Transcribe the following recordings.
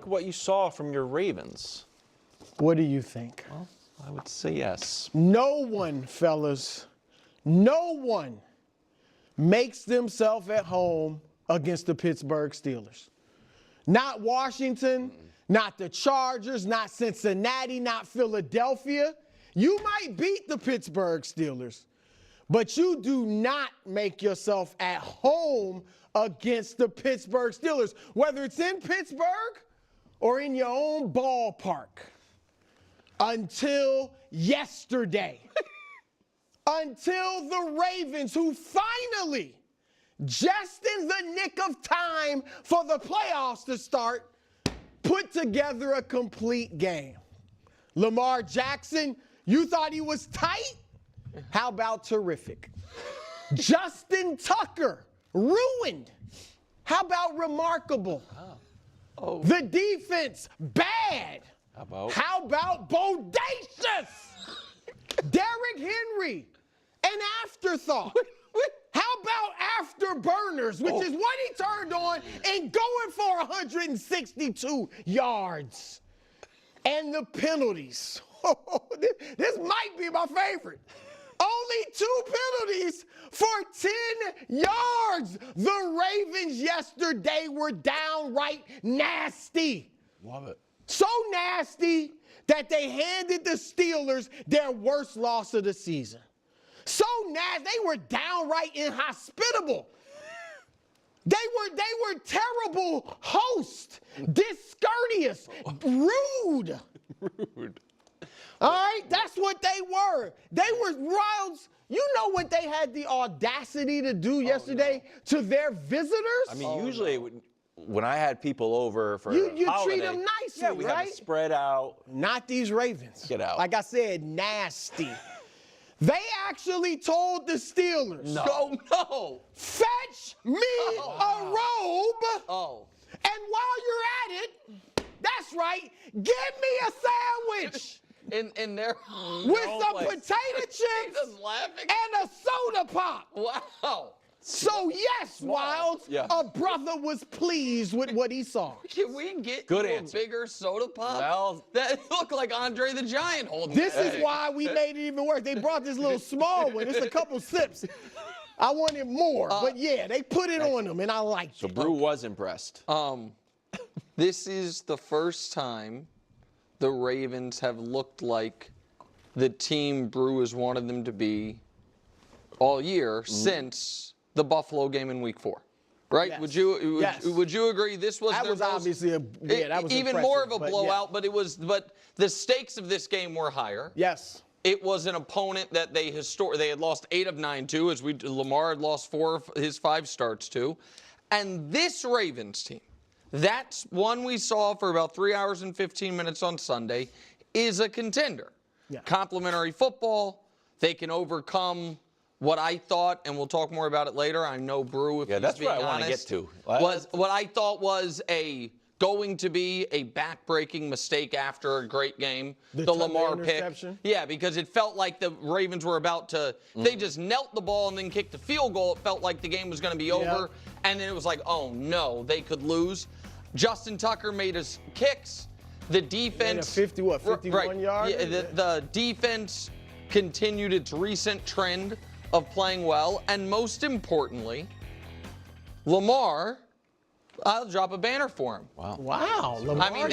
like what you saw from your Ravens? What do you think? Well, I would say yes. No one, fellas, no one makes themselves at home against the Pittsburgh Steelers. Not Washington, not the Chargers, not Cincinnati, not Philadelphia. You might beat the Pittsburgh Steelers, but you do not make yourself at home against the Pittsburgh Steelers, whether it's in Pittsburgh or in your own ballpark. Until yesterday. Until the Ravens, who finally, just in the nick of time for the playoffs to start, put together a complete game. Lamar Jackson, you thought he was tight? How about terrific? Justin Tucker, ruined. How about remarkable? Oh. The defense, bad. How about bodacious? Derrick Henry, an afterthought. How about afterburners, which is what he turned on and going for 162 yards. And the penalties. This might be my favorite. Only 2 penalties for 10 yards. The Ravens yesterday were downright nasty. Love it. So nasty that they handed the Steelers their worst loss of the season. So nasty, they were downright inhospitable. They were terrible hosts, discourteous, rude. Rude. All right, that's what they were. They were Riles. You know what they had the audacity to do yesterday to their visitors? I mean, usually when I had people over for you holiday, treat them nicely, yeah, we right? had to spread out. Not these Ravens. Get out. Like I said, nasty. They actually told the Steelers, No. fetch me a robe. Oh. And while you're at it, that's right, give me a sandwich In there. with some potato chips Just laughing. and a soda pop. Wow. So yes, Wild, Yeah. a brother was pleased with what he saw. Can we get Good you answer. a bigger soda pop? Well- that looked like Andre the Giant holding This that is thing. why we made it even worse. They brought this little small one. It's a couple sips. I wanted more, but yeah, they put it on them, and I liked So it. Brew was impressed. This is the first time the Ravens have looked like the team Brew has wanted them to be all year since the Buffalo game in Week 4. Right? Yes. Would you agree? This was That their was most, obviously that was even more of a impressive, but blowout. But the stakes of this game were higher. Yes. It was an opponent that they had lost 8 of 9 to, as Lamar had lost 4 of his 5 starts to. And this Ravens team, that's one we saw for about 3 hours and 15 minutes on Sunday, is a contender. Yeah. Complementary football. They can overcome what I thought, and we'll talk more about it later. I know Brew, if Yeah, he's that's being what I want to get honest, to. was what I thought was going to be a back-breaking mistake after a great game. The Lamar pick. interception? Yeah, because it felt like the Ravens were about to, they just knelt the ball and then kicked the field goal. It felt like the game was going to be over. And then it was like, oh no, they could lose. Justin Tucker made his kicks. The defense. 51 yards? Yeah, the defense continued its recent trend of playing well. And most importantly, Lamar, I'll drop a banner for him. Wow. Lamar I mean,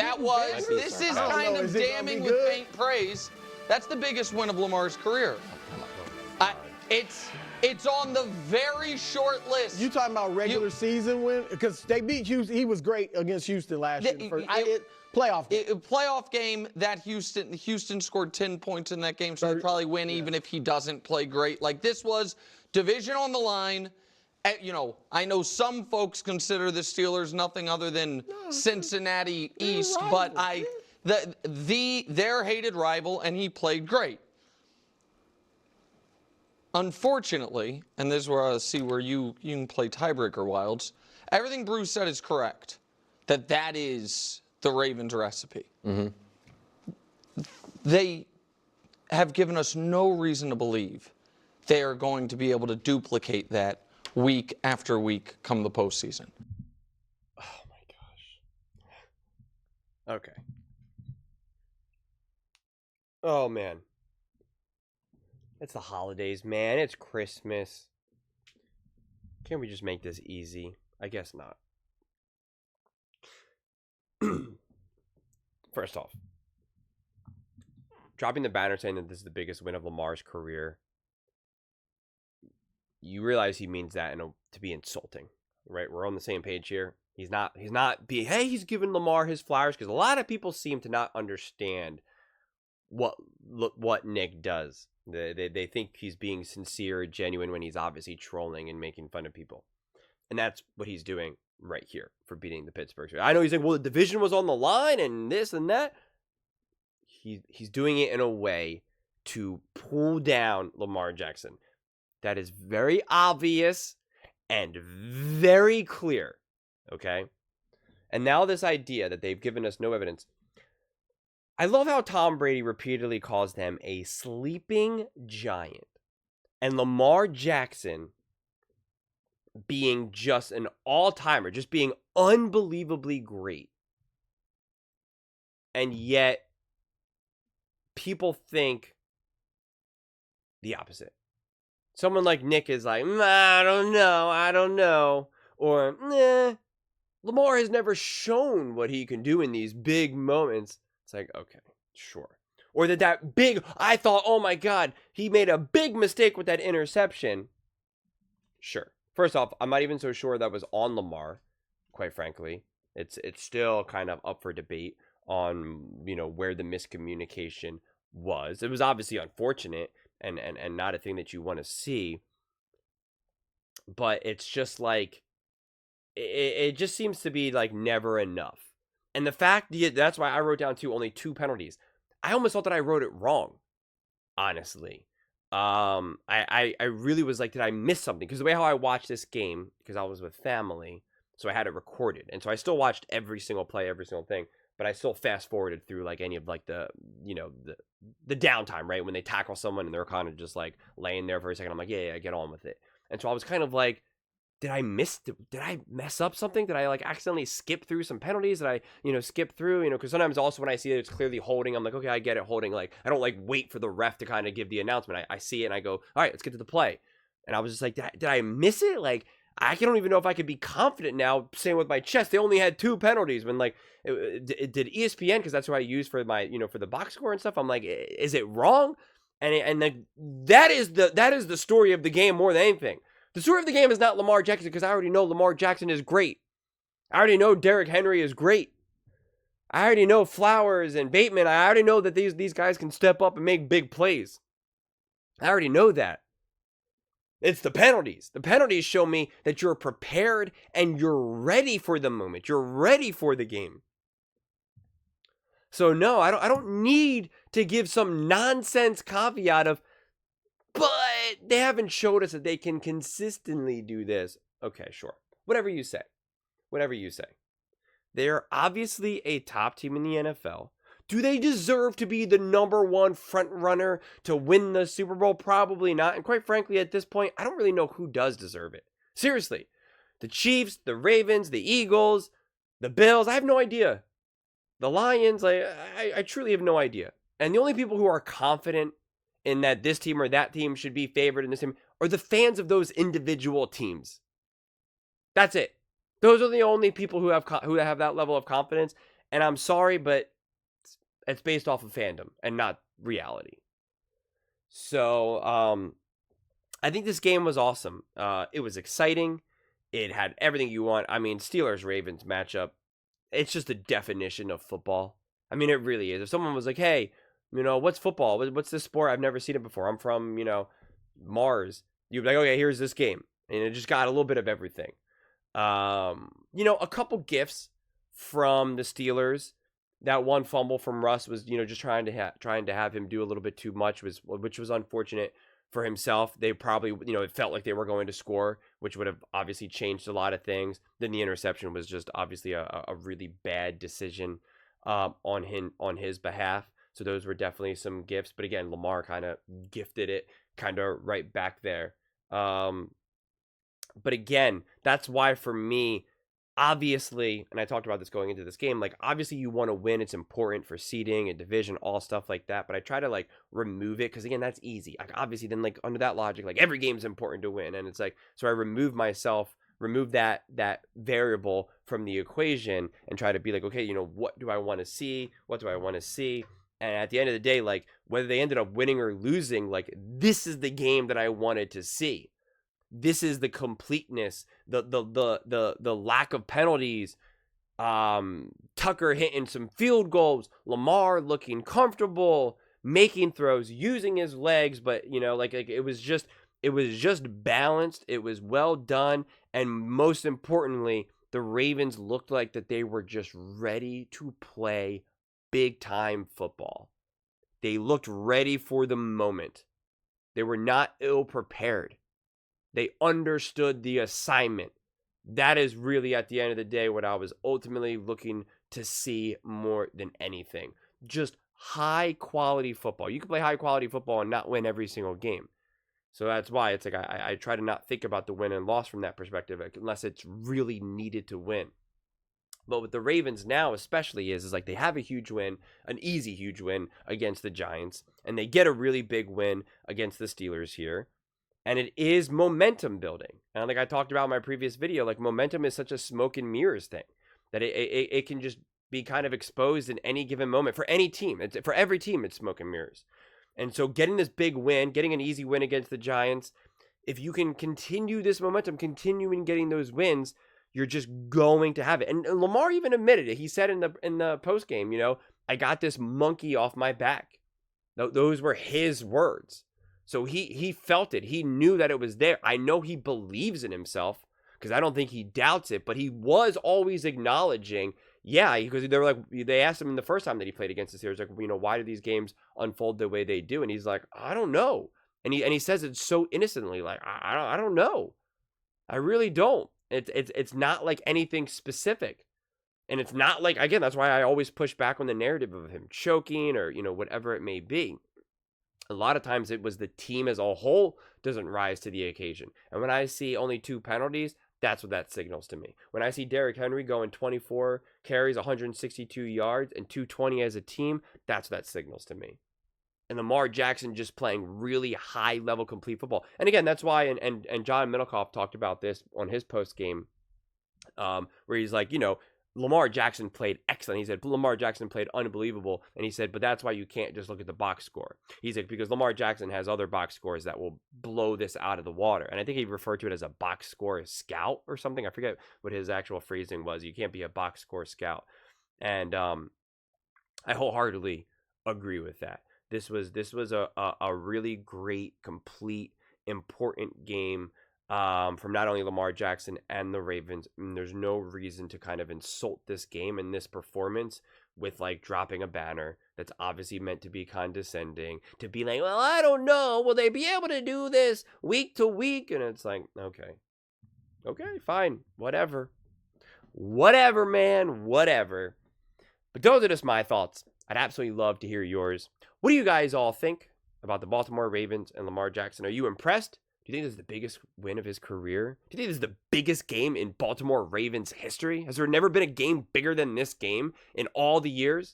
this is kind of damning with faint praise. That's the biggest win of Lamar's career. It's on the very short list. You talking about regular season win? Because they beat Houston. He was great against Houston last year. Playoff game. Playoff game that Houston scored 10 points in that game, so they probably win even if he doesn't play great. Like, this was division on the line. I know some folks consider the Steelers nothing other than Cincinnati East, but their hated rival, and he played great. Unfortunately, and this is where I see where you can play tiebreaker, Wilds, everything Bruce said is correct, that is the Ravens recipe. They have given us no reason to believe they are going to be able to duplicate that week after week come the postseason. Oh my gosh. Okay. Oh, man. It's the holidays, man. It's Christmas. Can't we just make this easy? I guess not. First off, dropping the banner saying that this is the biggest win of Lamar's career, you realize he means that to be insulting, right? We're on the same page here. He's not being, hey, he's giving Lamar his flowers, because a lot of people seem to not understand what Nick does. They think he's being sincere, genuine, when he's obviously trolling and making fun of people. And that's what he's doing right here for beating the Pittsburgh. I know he's like, well, the division was on the line and this and that. He's doing it in a way to pull down Lamar Jackson. That is very obvious and very clear, okay? And now this idea that they've given us no evidence. I love how Tom Brady repeatedly calls them a sleeping giant. And Lamar Jackson being just an all-timer, just being unbelievably great. And yet, people think the opposite. Someone like Nick is like, I don't know. Or, Lamar has never shown what he can do in these big moments. It's like, okay, sure. Or that big, I thought, oh my God, he made a big mistake with that interception. Sure. First off, I'm not even so sure that was on Lamar, quite frankly. It's still kind of up for debate on, where the miscommunication was. It was obviously unfortunate and not a thing that you want to see. But it's just like, it just seems to be like never enough. And the fact, that's why I wrote down only 2 penalties. I almost thought that I wrote it wrong, honestly. I really was like, did I miss something? Because the way how I watched this game, because I was with family, so I had it recorded. And so I still watched every single play, every single thing. But I still fast forwarded through like any of like the downtime, right? When they tackle someone and they're kind of just like laying there for a second. I'm like, yeah, get on with it. And so I was kind of like, did I mess up something? Did I like accidentally skip through some penalties? Did I, skip through, because sometimes also when I see that it's clearly holding, I'm like, okay, I get it, holding. Like, I don't like wait for the ref to kind of give the announcement. I see it and I go, all right, let's get to the play. And I was just like, did I miss it? Like, I don't even know if I could be confident now saying with my chest, they only had 2 penalties when like, it did ESPN, because that's who I use for my, for the box score and stuff. I'm like, is it wrong? And that is the story of the game more than anything. The story of the game is not Lamar Jackson, because I already know Lamar Jackson is great. I already know Derrick Henry is great. I already know Flowers and Bateman. I already know that these guys can step up and make big plays. I already know that. It's the penalties. The penalties show me that you're prepared and you're ready for the moment. You're ready for the game. So no, I don't need to give some nonsense caveat of, but they haven't showed us that they can consistently do this. Okay, sure. Whatever you say. They are obviously a top team in the NFL. Do they deserve to be the number 1 front runner to win the Super Bowl? Probably not. And quite frankly, at this point, I don't really know who does deserve it. Seriously. The Chiefs, the Ravens, the Eagles, the Bills, I have no idea. The Lions, I truly have no idea. And the only people who are confident in that this team or that team should be favored in this team are the fans of those individual teams. That's it. Those are the only people who have that level of confidence. And I'm sorry, but it's based off of fandom and not reality. So I think this game was awesome. It was exciting. It had everything you want. I mean, Steelers-Ravens matchup, it's just the definition of football. I mean, it really is. If someone was like, hey, what's football? What's this sport? I've never seen it before. I'm from, Mars. You'd be like, okay, here's this game. And it just got a little bit of everything. A couple gifts from the Steelers. That one fumble from Russ was, just trying to have him do a little bit too much, which was unfortunate for himself. They probably, it felt like they were going to score, which would have obviously changed a lot of things. Then the interception was just obviously a really bad decision on his behalf. So those were definitely some gifts. But again, Lamar kind of gifted it kind of right back there. But again, that's why for me, obviously, and I talked about this going into this game, like obviously you want to win. It's important for seeding and division, all stuff like that. But I try to like remove it because again, that's easy. Like obviously then like under that logic, like every game's important to win. And it's like, so I remove that variable from the equation and try to be like, okay, what do I want to see? What do I want to see? And at the end of the day, like whether they ended up winning or losing, like this is the game that I wanted to see. This is the completeness, the lack of penalties, Tucker hitting some field goals, Lamar looking comfortable, making throws, using his legs, but like it was just balanced, it was well done, and most importantly, the Ravens looked like that they were just ready to play big time football. They looked ready for the moment. They were not ill prepared. They understood the assignment. That is really, at the end of the day, what I was ultimately looking to see more than anything. Just high-quality football. You can play high-quality football and not win every single game. So that's why it's like I try to not think about the win and loss from that perspective unless it's really needed to win. But with the Ravens now especially is like they have a huge win, an easy huge win against the Giants, and they get a really big win against the Steelers here. And it is momentum building. And like I talked about in my previous video, like momentum is such a smoke and mirrors thing that it can just be kind of exposed in any given moment for any team. For every team, it's smoke and mirrors. And so getting this big win, getting an easy win against the Giants, if you can continue this momentum, continuing getting those wins, you're just going to have it. And Lamar even admitted it. He said in the post game, I got this monkey off my back. Those were his words. So he felt it. He knew that it was there. I know he believes in himself because I don't think he doubts it, but he was always acknowledging, because they asked him in the first time that he played against the Steelers, like, why do these games unfold the way they do? And he's like, I don't know. And he says it so innocently, like, I don't know. I really don't. It's not like anything specific. And it's not like, again, that's why I always push back on the narrative of him choking or, whatever it may be. A lot of times it was the team as a whole doesn't rise to the occasion. And when I see only 2 penalties, that's what that signals to me. When I see Derrick Henry going 24 carries, 162 yards, and 220 as a team, that's what that signals to me. And Lamar Jackson just playing really high-level complete football. And again, that's why, and John Middlecoff talked about this on his post-game, where he's like, Lamar Jackson played excellent. He said Lamar Jackson played unbelievable. And he said, but that's why you can't just look at the box score. He's like, because Lamar Jackson has other box scores that will blow this out of the water. And I think he referred to it as a box score scout or something. I forget what his actual phrasing was. You can't be a box score scout. And I wholeheartedly agree with that. This was a really great, complete, important game from not only Lamar Jackson and the Ravens. And there's no reason to kind of insult this game and this performance with like dropping a banner that's obviously meant to be condescending, to be like, well, I don't know, will they be able to do this week to week? And it's like, okay, fine, whatever, man, whatever. But those are just my thoughts. I'd absolutely love to hear yours. What do you guys all think about the Baltimore Ravens and Lamar Jackson? Are you impressed? Do you think this is the biggest win of his career? Do you think this is the biggest game in Baltimore Ravens history? Has there never been a game bigger than this game in all the years?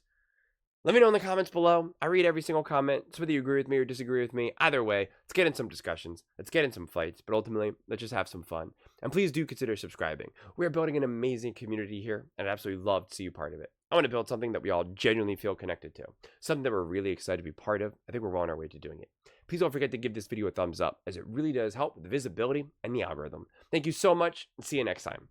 Let me know in the comments below. I read every single comment. So whether you agree with me or disagree with me, either way, let's get in some discussions. Let's get in some fights. But ultimately, let's just have some fun. And please do consider subscribing. We are building an amazing community here, and I'd absolutely love to see you part of it. I want to build something that we all genuinely feel connected to. Something that we're really excited to be part of. I think we're well on our way to doing it. Please don't forget to give this video a thumbs up, as it really does help with the visibility and the algorithm. Thank you so much, and see you next time.